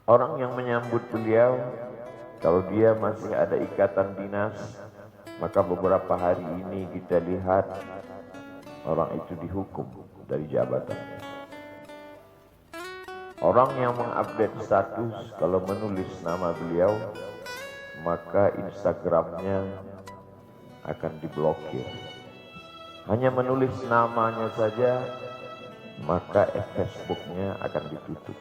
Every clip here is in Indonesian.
Orang yang menyambut beliau, kalau dia masih ada ikatan dinas, maka beberapa hari ini kita lihat orang itu dihukum dari jabatan. Orang yang mengupdate status kalau menulis nama beliau, maka Instagramnya akan diblokir. Hanya menulis namanya saja, maka Facebooknya akan ditutup.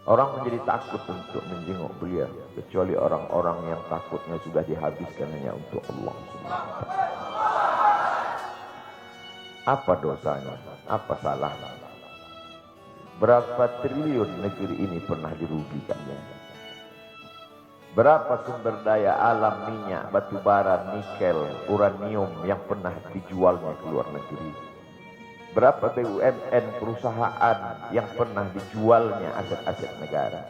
Orang menjadi takut untuk menjenguk beliau, kecuali orang-orang yang takutnya sudah dihabiskan hanya untuk Allah Subhanahu wa Ta'ala. Apa dosanya? Apa salahnya? Berapa triliun negeri ini pernah dirugikannya? Berapa sumber daya alam, minyak, batu bara, nikel, uranium yang pernah dijualnya ke luar negeri? Berapa BUMN perusahaan yang pernah dijualnya aset-aset negara?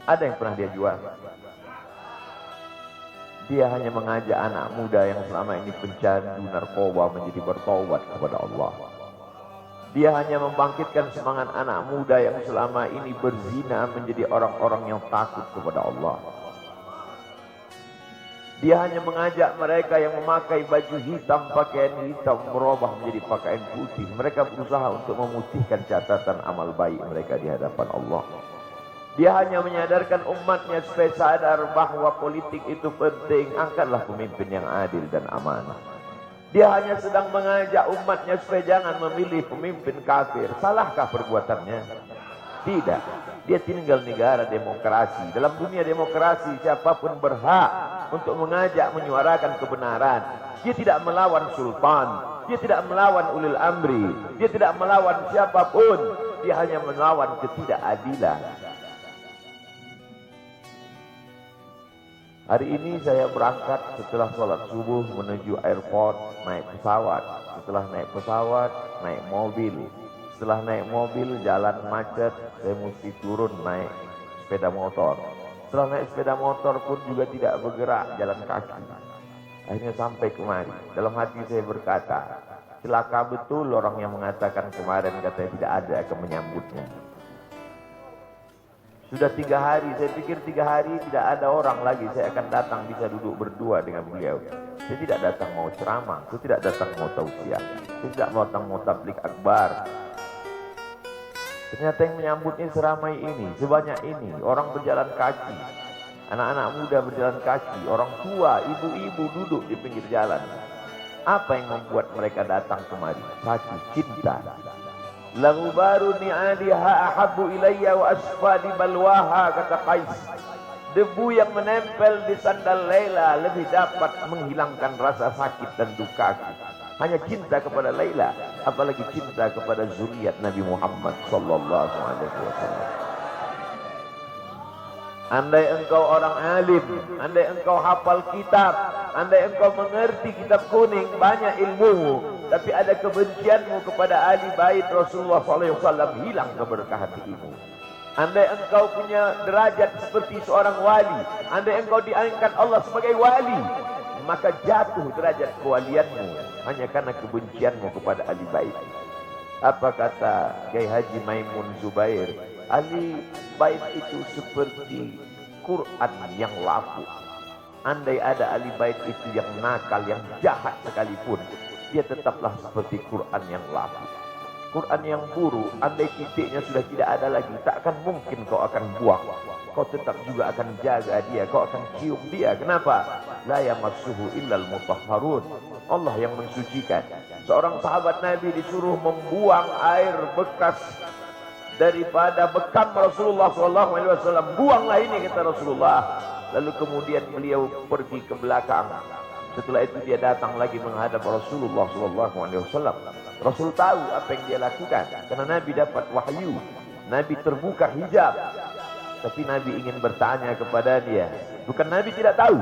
Ada yang pernah dia jual? Dia hanya mengajak anak muda yang selama ini pencandu narkoba menjadi bertaubat kepada Allah. Dia hanya membangkitkan semangat anak muda yang selama ini berzina menjadi orang-orang yang takut kepada Allah. Dia hanya mengajak mereka yang memakai baju hitam, pakaian hitam, merubah menjadi pakaian putih. Mereka berusaha untuk memutihkan catatan amal baik mereka di hadapan Allah. Dia hanya menyadarkan umatnya supaya sadar bahwa politik itu penting. Angkatlah pemimpin yang adil dan amanah. Dia hanya sedang mengajak umatnya supaya jangan memilih pemimpin kafir. Salahkah perbuatannya? Tidak. Dia tinggal negara demokrasi. Dalam dunia demokrasi, siapapun berhak untuk mengajak menyuarakan kebenaran. Dia tidak melawan sultan. Dia tidak melawan ulil amri. Dia tidak melawan siapapun. Dia hanya melawan ketidakadilan. Hari ini saya berangkat setelah sholat subuh menuju airport, naik pesawat. Setelah naik pesawat, naik mobil. Setelah naik mobil, jalan macet, saya mesti turun naik sepeda motor. Setelah naik sepeda motor pun juga tidak bergerak, jalan kaki. Akhirnya sampai kemari. Dalam hati saya berkata, celaka betul orang yang mengatakan kemarin katanya tidak ada akan menyambutnya. Sudah 3 hari, saya pikir 3 hari tidak ada orang lagi. Saya akan datang bisa duduk berdua dengan beliau. Saya tidak datang mau ceramah, saya tidak datang mau tausiah, saya tidak datang mau tablik akbar. Ternyata yang menyambutnya seramai ini, sebanyak ini. Orang berjalan kaki, anak-anak muda berjalan kaki, orang tua, ibu-ibu duduk di pinggir jalan. Apa yang membuat mereka datang kemari? Satu, cinta. Lagu baru ni'adiha ahabbu ilayya wa asfadi balwaha, kata Qais. Debu yang menempel di sandal Laila lebih dapat menghilangkan rasa sakit dan dukaku. Hanya cinta kepada Laila, apalagi cinta kepada zuriat Nabi Muhammad sallallahu alaihi wasallam. Andai engkau orang alim, andai engkau hafal kitab, andai engkau mengerti kitab kuning, banyak ilmumu, tapi ada kebencianmu kepada ahli bait Rasulullah SAW, hilang keberkahan hatimu. Andai engkau punya derajat seperti seorang wali, andai engkau diangkat Allah sebagai wali, maka jatuh derajat kewalianmu hanya karena kebencianmu kepada ahli bait. Apa kata Kiai Haji Maimun Zubair? Ahli bait itu seperti Quran yang lapu. Andai ada ahli bait itu yang nakal, yang jahat sekalipun, dia tetaplah seperti Quran yang lapu. Quran yang buruk, andai titiknya sudah tidak ada lagi, tak akan mungkin kau akan buang. Kau tetap juga akan jaga dia, kau akan cium dia. Kenapa? La yamassuhu illal mutahharun. Allah yang mensucikan. Seorang sahabat Nabi disuruh membuang air bekas daripada bekam Rasulullah SAW. Buanglah ini, kata Rasulullah. Lalu kemudian beliau pergi ke belakang. Setelah itu dia datang lagi menghadap Rasulullah SAW. Rasul tahu apa yang dia lakukan, karena Nabi dapat wahyu. Nabi terbuka hijab. Tapi Nabi ingin bertanya kepada dia. Bukan Nabi tidak tahu.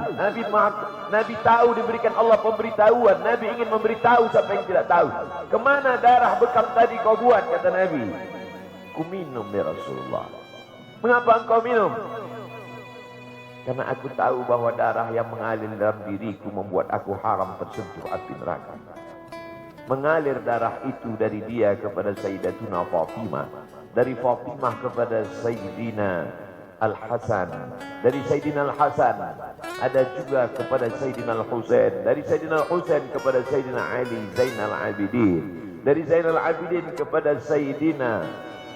Nabi tahu, diberikan Allah pemberitahuan. Nabi ingin memberitahu siapa yang tidak tahu. Kemana darah bekam tadi kau buat, kata Nabi. Ku minum ya Rasulullah. Mengapa engkau minum? Karena aku tahu bahwa darah yang mengalir dalam diriku membuat aku haram tersentuh api neraka. Mengalir darah itu dari dia kepada Sayyidatuna Fatimah, dari Fatimah kepada Sayyidina Al-Hasan, dari Sayyidina Al-Hasan ada juga kepada Sayyidina Al-Husain, dari Sayyidina Al-Husain kepada Sayyidina Ali Zainal Abidin, dari Zainal Abidin kepada Sayyidina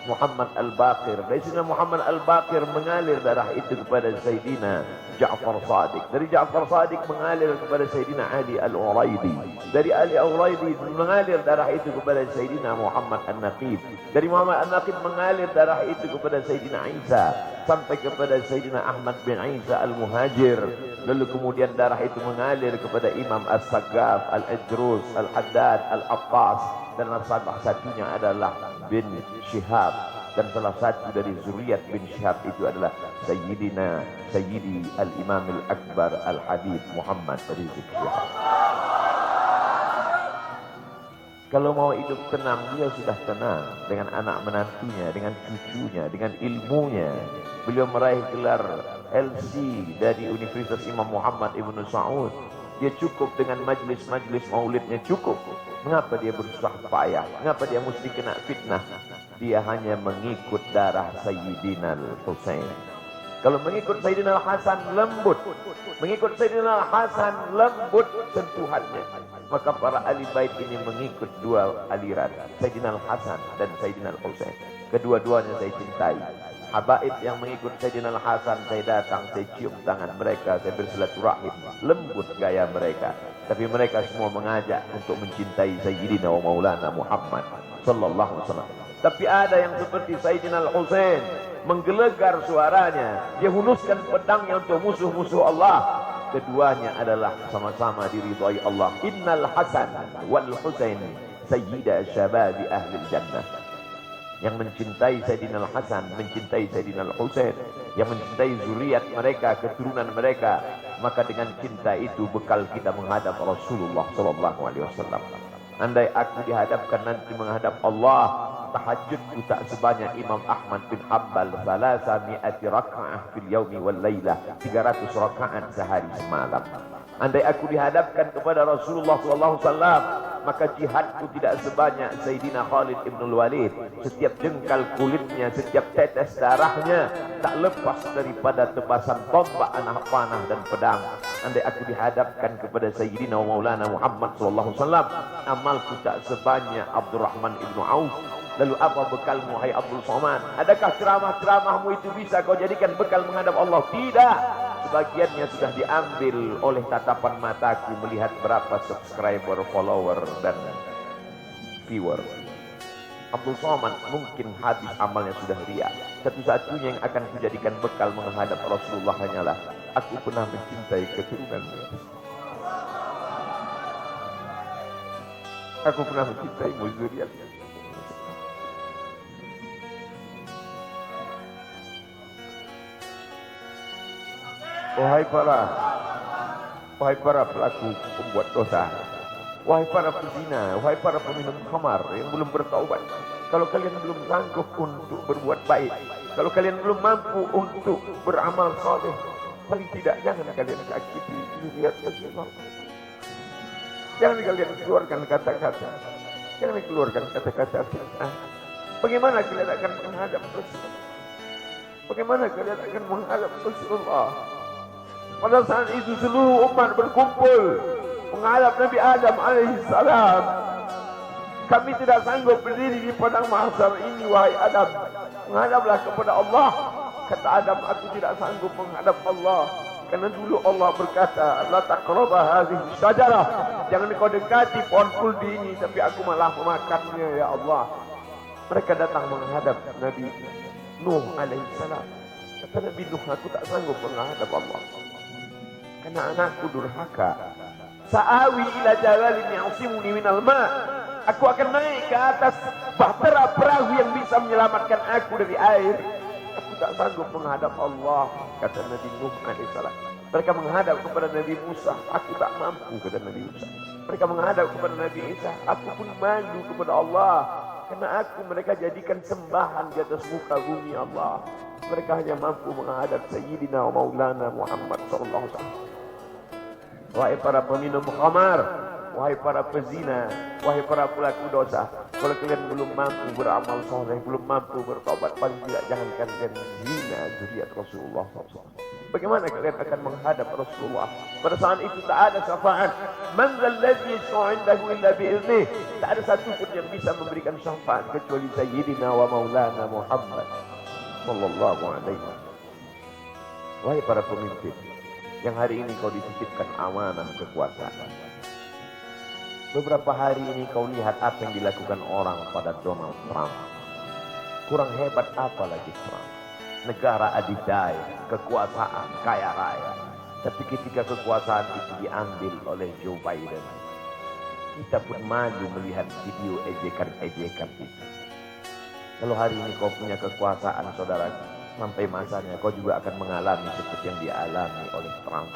Muhammad Al-Baqir, dari Sayyidina Muhammad Al-Baqir mengalir darah itu kepada Sayyidina Ja'far Sadiq, dari Ja'far Sadiq mengalir kepada Sayyidina Ali Al-Uraidi, dari Ali Al-Uraidi mengalir darah itu kepada Sayyidina Muhammad An-Naqib, dari Muhammad An-Naqib mengalir darah itu kepada Sayyidina Isa sampai kepada Sayyidina Ahmad bin Isa Al-Muhajir, lalu kemudian darah itu mengalir kepada Imam As-Saggaf, Al-Idrus, Al-Haddad, Al-Abbas, dan salah satunya adalah bin Syihab, dan salah satu dari zuriat bin Syihab itu adalah Sayyidi Al-Imam Al-Akbar Al-Habib Muhammad Rizik Syihab. Kalau mau hidup tenang, dia sudah tenang dengan anak menantunya, dengan cucunya, dengan ilmunya. Beliau meraih gelar LC dari Universitas Imam Muhammad Ibn Saud. Dia cukup dengan majlis-majlis maulidnya, cukup. Mengapa dia bersusah payah? Mengapa dia mesti kena fitnah? Dia hanya mengikut darah Sayyidina Al-Husain. Kalau mengikut Sayyidina Al-Hasan lembut, mengikut Sayyidina Al-Hasan lembut sentuhannya. Maka para ahli bait ini mengikut dua aliran, Sayyidina Al-Hasan dan Sayyidina Al-Husain. Kedua-duanya saya cintai. Habaib yang mengikut Sayyidina Al-Hasan, saya datang, saya cium tangan mereka, saya bersilaturahim, lembut gaya mereka. Tapi mereka semua mengajak untuk mencintai Sayyidina wa Maulana Muhammad sallallahu alaihi wasallam. Tapi ada yang seperti Sayyidina Al-Husain, menggelegar suaranya, dia hunuskan pedangnya untuk musuh-musuh Allah. Keduanya adalah sama-sama diridhai Allah. Innal Hasan wal Husain sayyida syababi ahli jannah. Yang mencintai Sayyidina Al-Hasan, mencintai Sayyidina Al-Husain, yang mencintai zuriat mereka, keturunan mereka, maka dengan cinta itu bekal kita menghadap Rasulullah sallallahu alaihi wasallam. Andai aku dihadapkan nanti menghadap Allah, tahajudku tak sebanyak Imam Ahmad bin Hanbal, 300 raka'ah fil yaumi wal lailah, 300 rakaat sehari semalam. Andai aku dihadapkan kepada Rasulullah sallallahu alaihi wasallam, maka jihadku tidak sebanyak Sayyidina Khalid ibn Walid. Setiap jengkal kulitnya, setiap tetes darahnya tak lepas daripada tebasan tombak, anak panah dan pedang. Andai aku dihadapkan kepada Sayyidina Maulana Muhammad sallallahu alaihi wasallam, amalku tak sebanyak Abdurrahman ibn Auf. Lalu apa bekalmu, hai Abdul Somad? Adakah ceramah-ceramahmu itu bisa kau jadikan bekal menghadap Allah? Tidak. Sebagiannya sudah diambil oleh tatapan mataku melihat berapa subscriber, follower, dan viewer. Abdul Somad mungkin habis amalnya sudah ria. Satu-satunya yang akan kujadikan bekal menghadap Rasulullah hanyalah aku pernah mencintai keturunanmu. Aku pernah mencintai zuriatnya. Wahai para pelaku pembuat dosa, wahai para pezina, wahai para peminum khamar yang belum bertaubat, kalau kalian belum sanggup untuk berbuat baik, kalau kalian belum mampu untuk beramal saleh, paling tidak jangan kalian sakiti zuriat Rasulullah. Jangan kalian keluarkan kata-kata, jangan keluarkan kata-kata fitnah. Bagaimana kalian akan menghadap Rasulullah? Bagaimana kalian akan menghadap Rasulullah? Pada saat itu seluruh umat berkumpul menghadap Nabi Adam alaihissalam. Kami tidak sanggup berdiri di padang mahsyar ini, wahai Adam. Menghadaplah kepada Allah. Kata Adam, aku tidak sanggup menghadap Allah. Karena dulu Allah berkata, la taqraba hadhihi syajarah. Jangan kau dekati pohon kuldi ini, tapi aku malah memakannya, ya Allah. Mereka datang menghadap Nabi Nuh alaihissalam. Kata Nabi Nuh, aku tak sanggup menghadap Allah. Karena anakku durhaka. Sa'awi ila jalalin ya'simuni minal ma'. Aku akan naik ke atas bahtera perahu yang bisa menyelamatkan aku dari air. Aku tak sanggup menghadap Allah, kata Nabi Nuh alaihissalam. Mereka menghadap kepada Nabi Musa, aku tak mampu, kata Nabi Musa. Mereka menghadap kepada Nabi Isa, aku pun malu kepada Allah. Karena aku mereka jadikan sembahan di atas muka bumi Allah. Mereka hanya mampu menghadap Sayyidina wa Maulana Muhammad sallallahu alaihi wasallam. Wahai para peminum khamar, wahai para pezina, Wahai para pelaku dosa, kalau kalian belum mampu beramal soleh, belum mampu bertobat, paling tidak jangan kalian hina zuriat Rasulullah SAW. Bagaimana kalian akan menghadap Rasulullah? Pada saat itu tak ada syafaat. Man dzalladzi yashfa'u illa bi'idnih. Tak ada satu pun yang bisa memberikan syafaat kecuali Sayyidina wa Maulana Muhammad sallallahu alaihi wasallam. Wahai para pemimpin, yang hari ini kau dititipkan amanah kekuasaan. Beberapa hari ini kau lihat apa yang dilakukan orang pada Donald Trump. Kurang hebat apa lagi Trump? Negara adidaya, kekuasaan, kaya raya. Tapi ketika kekuasaan itu diambil oleh Joe Biden, kita pun malu melihat video ejekan-ejekan itu. Kalau hari ini kau punya kekuasaan, saudara, sampai masanya kau juga akan mengalami seperti yang dialami oleh Trump.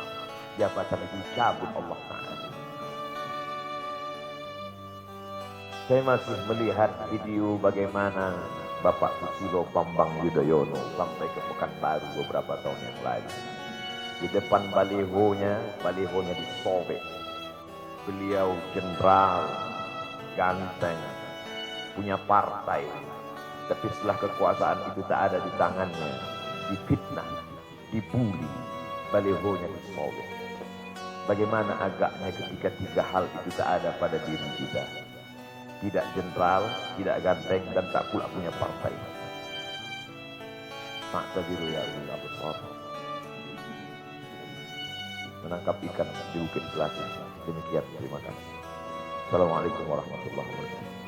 Jabatan itu cabut Allah Ta'ala. Saya masih melihat video bagaimana Bapak Susilo Bambang Yudhoyono sampai ke Pekanbaru beberapa tahun yang lalu. Di depan balihonya disobek. Beliau jenderal, ganteng, punya partai. Tapi setelah kekuasaan itu tak ada di tangannya, difitnah, dibuli, balihonya disobek. Bagaimana agaknya ketika tiga hal itu tak ada pada diri kita. Tidak jenderal, tidak ganteng, dan tak pula punya partai. Ma'tabiru ya Allah besar. Menangkap ikan di Bukit Selatan. Demikian, terima kasih. Assalamualaikum warahmatullahi wabarakatuh.